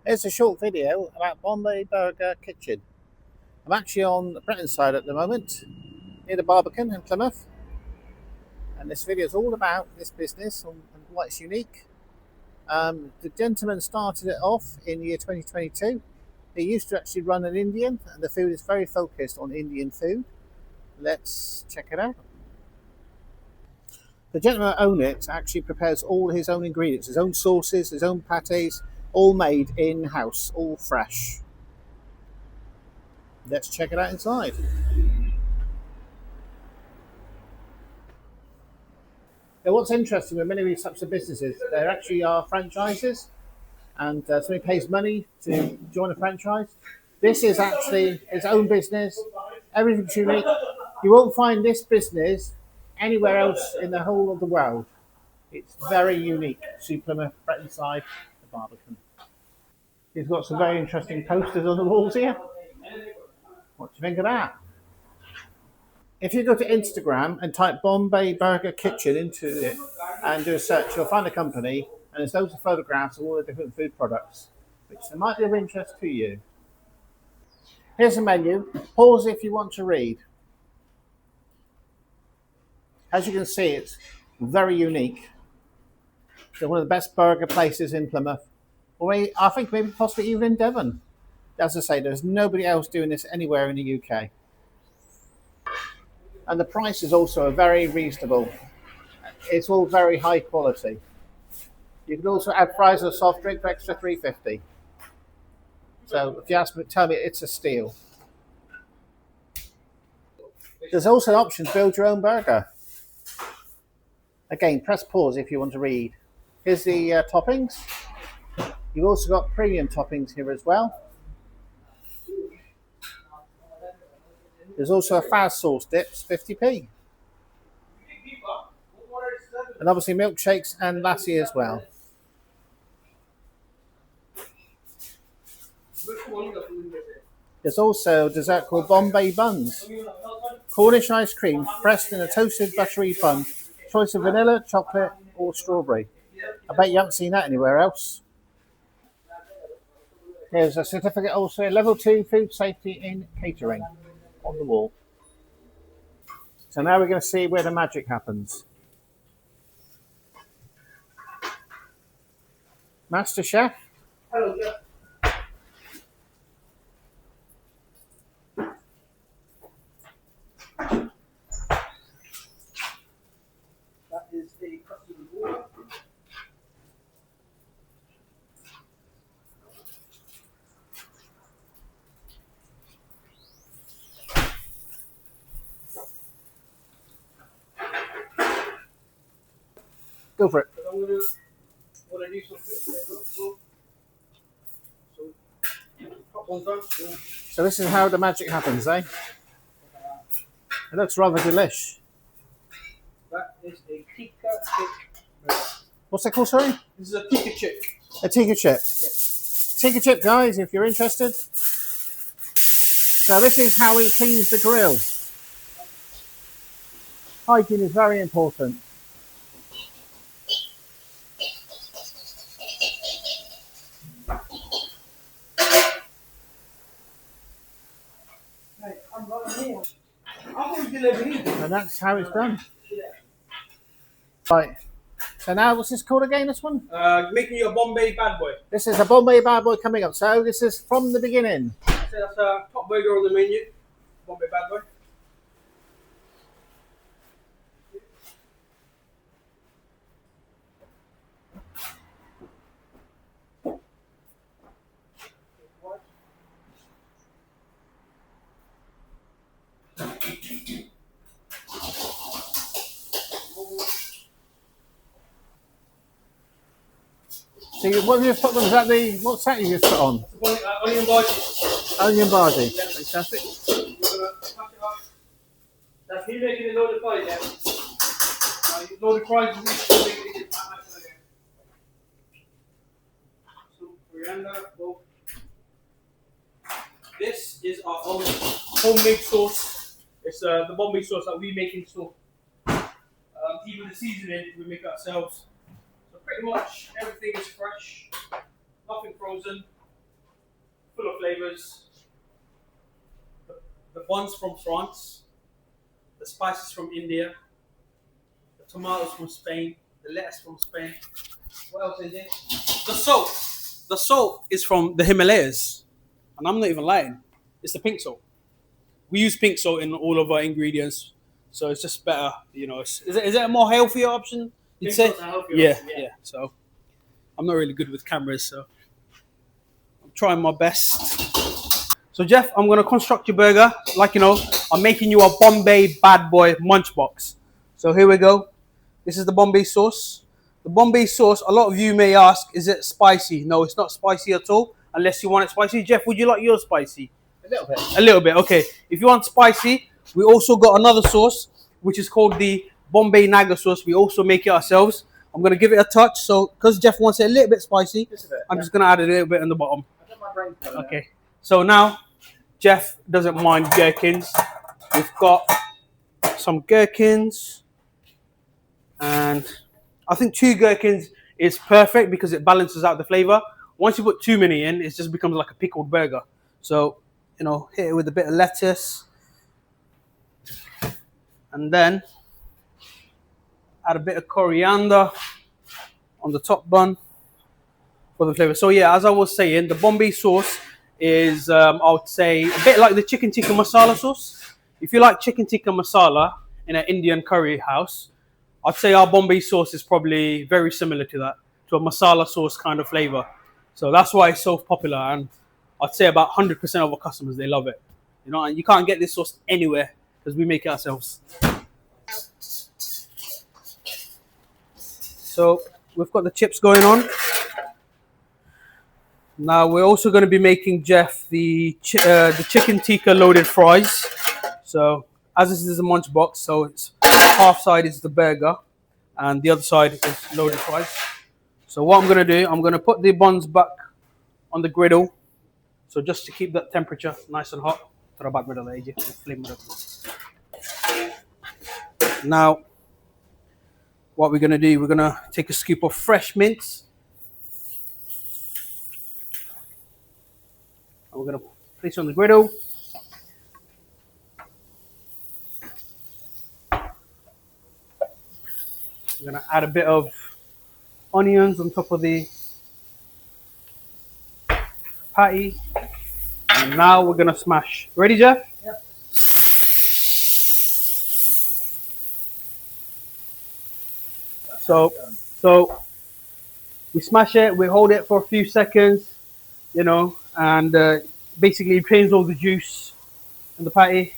Here's a short video about Bombay Burger Kitchen. I'm actually on Bretonside at the moment, near the Barbican in Plymouth, and this video is all about this business and why it's unique. The gentleman started it off in the year 2022. He used to actually run an Indian, and the food is very focused on Indian food. Let's check it out. The gentleman who owns it actually prepares all his own ingredients, his own sauces, his own pâtés, all made in-house, all fresh. Let's check it out inside. Now, what's interesting with many of these types of businesses, there actually are franchises, and somebody pays money to join a franchise. This is actually its own business. Everything's unique. You won't find this business anywhere else in the whole of the world. It's very unique to Plymouth, Bretonside, the Barbican. He's got some very interesting posters on the walls here. What do you think of that? If you go to Instagram and type Bombay Burger Kitchen into it and do a search, you'll find a company, and there's loads of photographs of all the different food products, which might be of interest to you. Here's the menu. Pause if you want to read. As you can see, it's very unique. They're one of the best burger places in Plymouth, or I think maybe possibly even in Devon. As I say, there's nobody else doing this anywhere in the UK. And the price is also very reasonable. It's all very high quality. You can also add fries or soft drink for extra $3.50. So if you ask me, tell me it's a steal. There's also an option to build your own burger. Again, press pause if you want to read. Here's the toppings. You've also got premium toppings here as well. There's also a fast sauce dips, 50p. And obviously milkshakes and lassi as well. There's also a dessert called Bombay Buns. Cornish ice cream pressed in a toasted buttery bun. Choice of vanilla, chocolate or strawberry. I bet you haven't seen that anywhere else. There's a certificate also, level 2 food safety in catering on the wall. So now we're going to see where the magic happens. Master Chef. Hello, Jeff. That is a custard and water. Go for it. I'm going to do something. So this is how the magic happens, eh? It looks rather delish. That is a tikka chip. What's that called, sorry? This is a tikka chip. A tikka chip. Yes. Tikka chip, guys, if you're interested. So this is how he cleans the grill. Hygiene is very important. And that's how it's done. Right. So now, what's this called again, this one? Making you a Bombay bad boy. This is a Bombay Bad Boy coming up. So this is from the beginning. So that's a top burger on the menu. Bombay bad boy. So what have you just put on? Is that the, what's that you just put on? Onion bhaji. Onion bhaji. Yeah. Fantastic. That's me making a load of fries, yeah? Load of fries is making it again. So, coriander, both. This is our own homemade sauce. It's the Bombay sauce that we make in store. Even the seasoning, we make ourselves. So pretty much everything is fresh, nothing frozen. flavors. The buns from France, the spices from India, the tomatoes from Spain, the lettuce from Spain. What else is it? The salt. The salt is from the Himalayas, and I'm not even lying. It's the pink salt. We use pink salt in all of our ingredients, so it's just better. You know, is it a more healthier option? You'd say? Yeah, yeah. So I'm not really good with cameras, so I'm trying my best. So Jeff, I'm gonna construct your burger. Like you know, I'm making you a Bombay Bad Boy Munch Box. So here we go. This is the Bombay sauce. The Bombay sauce, a lot of you may ask, is it spicy? No, it's not spicy at all, unless you want it spicy. Jeff, would you like yours spicy? A little bit. A little bit, okay. If you want spicy, we also got another sauce, which is called the Bombay Naga sauce. We also make it ourselves. I'm gonna give it a touch. So, because Jeff wants it a little bit spicy, I'm just gonna add a little bit in the bottom. Okay. So now, Jeff doesn't mind gherkins. We've got some gherkins, and I think 2 gherkins is perfect because it balances out the flavor. Once you put too many in, it just becomes like a pickled burger. So, you know, hit it with a bit of lettuce, and then add a bit of coriander on the top bun for the flavor. So yeah, as I was saying, the Bombay sauce is, I would say, a bit like the chicken tikka masala sauce. If you like chicken tikka masala in an Indian curry house, I'd say our Bombay sauce is probably very similar to that, to a masala sauce kind of flavor. So that's why it's so popular, and I'd say about 100% of our customers, they love it. You know, and you can't get this sauce anywhere because we make it ourselves. So we've got the chips going on. Now we're also going to be making Jeff the chicken tikka loaded fries. So as this is a munch box, so it's half side is the burger and the other side is loaded fries. So what I'm going to do, I'm going to put the buns back on the griddle. So just to keep that temperature nice and hot. Now what we're going to do, we're going to take a scoop of fresh mint. And we're going to place it on the griddle. We're going to add a bit of onions on top of the patty. And now we're going to smash. Ready, Jeff? Yep. So we smash it, we hold it for a few seconds, you know, and basically it drains all the juice in the patty.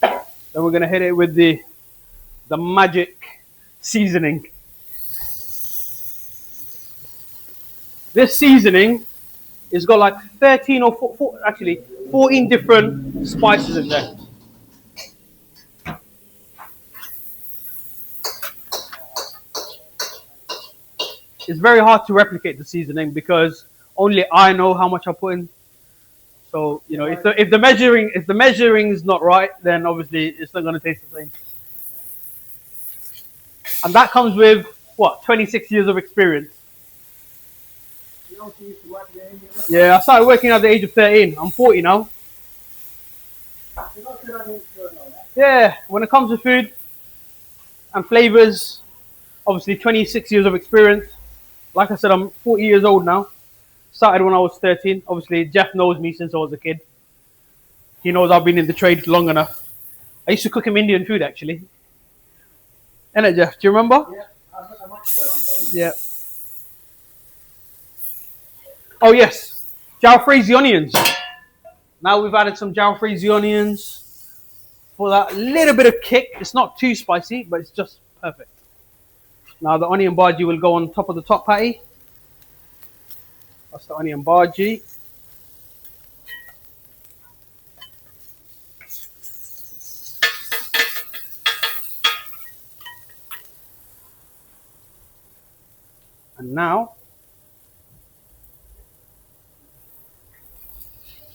Then we're going to hit it with the magic seasoning. This seasoning has got like 13 or 14 different spices in there. It's very hard to replicate the seasoning because only I know how much I put in. So, you know, if the measuring is not right, then obviously it's not going to taste the same. And that comes with what, 26 years of experience. Yeah, I started working at the age of 13. I'm 40 now. Yeah, when it comes to food and flavors, obviously 26 years of experience. Like I said, I'm 40 years old now. Started when I was 13. Obviously, Jeff knows me since I was a kid. He knows I've been in the trade long enough. I used to cook him Indian food, actually. Innit, Jeff? Do you remember? Yeah, I'm much so. Yeah. Oh, yes. Jalfrezi onions. Now we've added some jalfrezi onions for that little bit of kick. It's not too spicy, but it's just perfect. Now the onion bhaji will go on top of the top patty. That's the onion bhaji. And now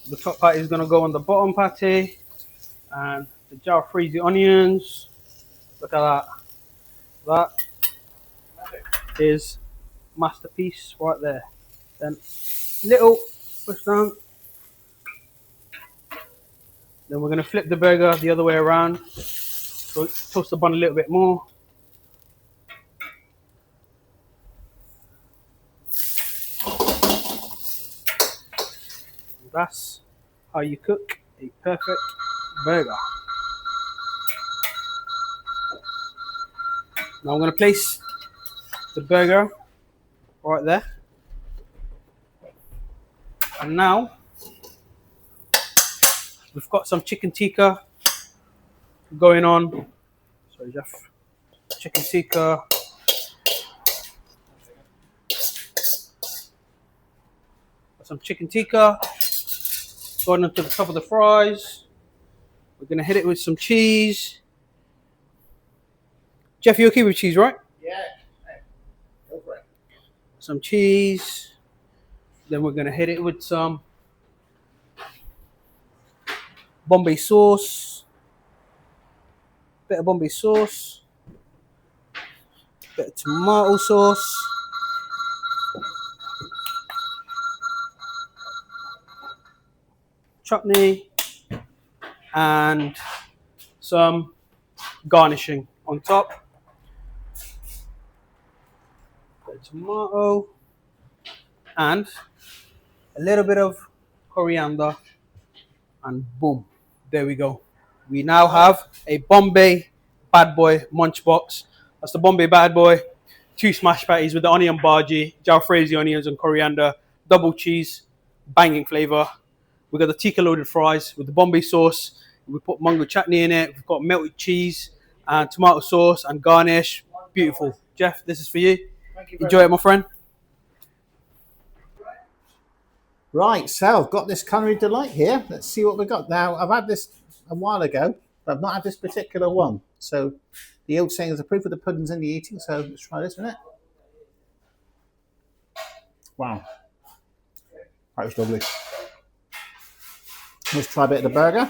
the top patty is going to go on the bottom patty, and the jalfrezi onions Look at that. That is masterpiece right there. Then little push down. Then we're going to flip the burger the other way around. So toast the bun a little bit more. That's how you cook a perfect burger. Now I'm going to place the burger right there. And now we've got some chicken tikka going on. Sorry, Jeff. Chicken tikka. Some chicken tikka going onto the top of the fries. We're going to hit it with some cheese. Jeff, you okay with cheese, right? Yeah. Go for it. Some cheese. Then we're going to hit it with some Bombay sauce. Bit of Bombay sauce. Bit of tomato sauce. Chutney. And some garnishing on top. Bit of tomato. And a little bit of coriander. And boom. There we go. We now have a Bombay Bad Boy Munch Box. That's the Bombay Bad Boy. 2 smash patties with the onion bhaji, jalfrezi onions and coriander, double cheese, banging flavour. We've got the tikka loaded fries with the Bombay sauce. We put mango chutney in it. We've got melted cheese and tomato sauce and garnish. Beautiful. Jeff, this is for you. Thank you. Enjoy it, my friend. Right, so I've got this culinary delight here. Let's see what we've got. Now, I've had this a while ago, but I've not had this particular one. So the old saying is the proof of the pudding's in the eating. So let's try this, isn't it? Wow. That was lovely. Let's try a bit of the burger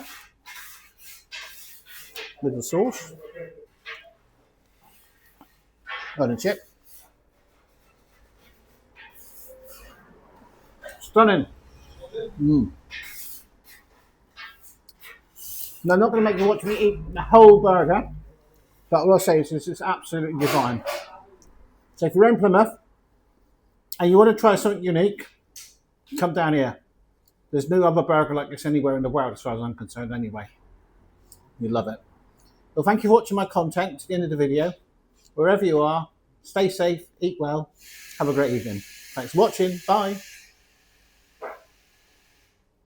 with the sauce. Onion chip. Stunning. Now, I'm not going to make you watch me eat the whole burger, but I will say this is absolutely divine. So if you're in Plymouth and you want to try something unique, come down here. There's no other burger like this anywhere in the world as far as I'm concerned anyway. You love it. Well, thank you for watching my content to the end of the video. Wherever you are, stay safe, eat well, have a great evening. Thanks for watching. Bye.